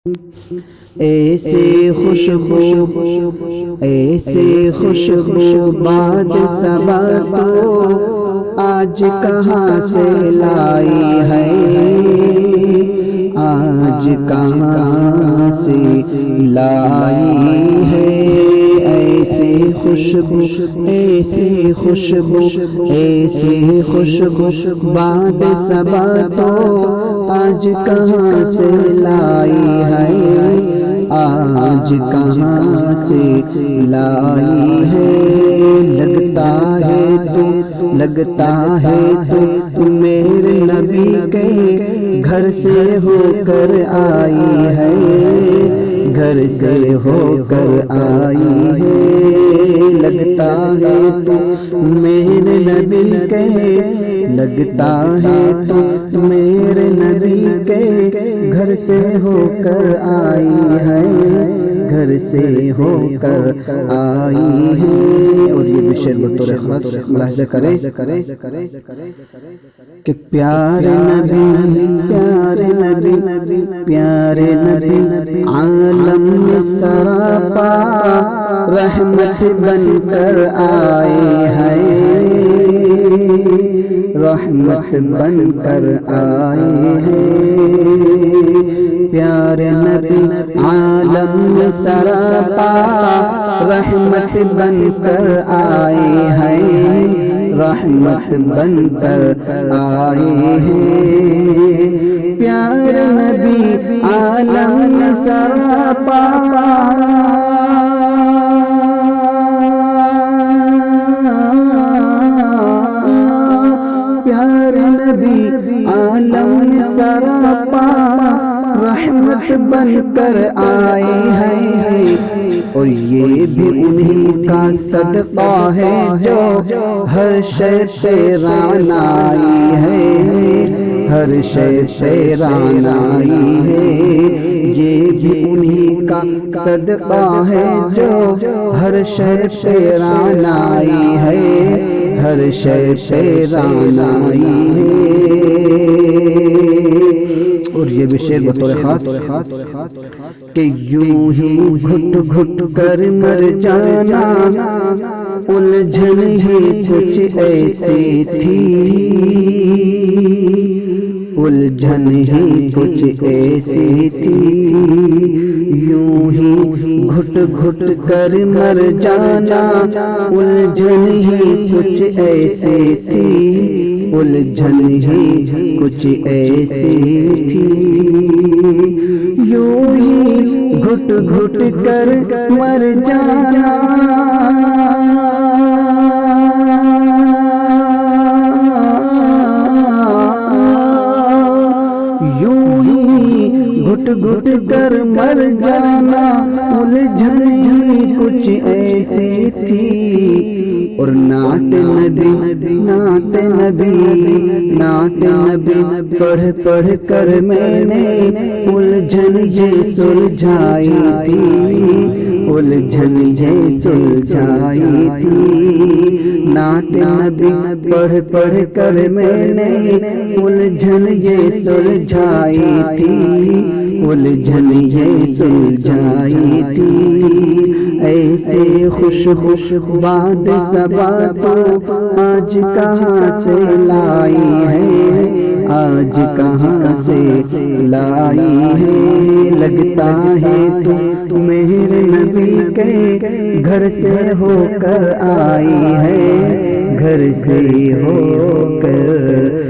ایسی خوشبو باد صبا تو آج کہاں سے لائی ہے، آج کہاں سے لائی ہے۔ ایسی خوشبو باد صبا تو آج کہاں سے لائی ہے، آج کہاں سے لائی ہے۔ لگتا ہے تو میرے نبی کے گھر سے ہو کر آئی ہے، گھر سے ہو کر آئی ہے۔ لگتا ہے تو میرے نبی کے، لگتا ہے تو میرے نبی کے گھر سے ہو کر آئی ہے، گھر سے ہو کر آئی ہے۔ اور یہ بھی شعر بطور خاص ملاحظہ کریں کہ پیارے نبی پیارے نبی پیارے نبی عالم میں سراپا رحمت بن کر آئے ہیں، رحمت بن کر آئے ہیں۔ پیارے نبی عالم میں سراپا رحمت بن کر آئے ہیں، رحمت بن کر آئے ہیں۔ پیارے نبی عالم میں سراپا پیارے نبی عالم میں سراپا رحمت بن کر آئے ہیں۔ اور یہ بھی انہی کا صدقہ ہے جو ہر شے شیران آئی ہے، ہر شے شیران آئی ہے۔ یہ بھی انہی کا صدقہ ہے جو ہر شے شیران آئی ہے، ہر شے شیران آئی ہے۔ اور یہ بھی شعر بطور خاص کہ یوں ہی گھٹ گھٹ کر مر جانا الجھن ہی کچھ ایسی تھی، الجھن ہی کچھ ایسی تھی۔ یوں ہی گھٹ گھٹ کر مر جانا الجھن ہی کچھ ایسی تھی، الجھن ہی کچھ ایسی تھی۔ یوں ہی گھٹ گھٹ کر مر جانا یوں ہی گھٹ گھٹ کر مر جانا الجھن ہی کچھ ایسی تھی۔ اور نعت نبی نعت نبی نعت نبی پڑھ پڑھ کر میں نے الجھن یہ سلجھائی تھی، الجھن یہ سلجھائی تھی۔ نعت نبی پڑھ پڑھ کر میں نے الجھن یہ سلجھائی تھی، الجھن یہ سلجھائی تھی۔ ایسے خوشبو باد صبا تو آج کہاں سے لائی ہے، آج کہاں سے لائی ہے۔ لگتا ہے تو میرے نبی کے گھر سے ہو کر آئی ہے، گھر سے ہو کر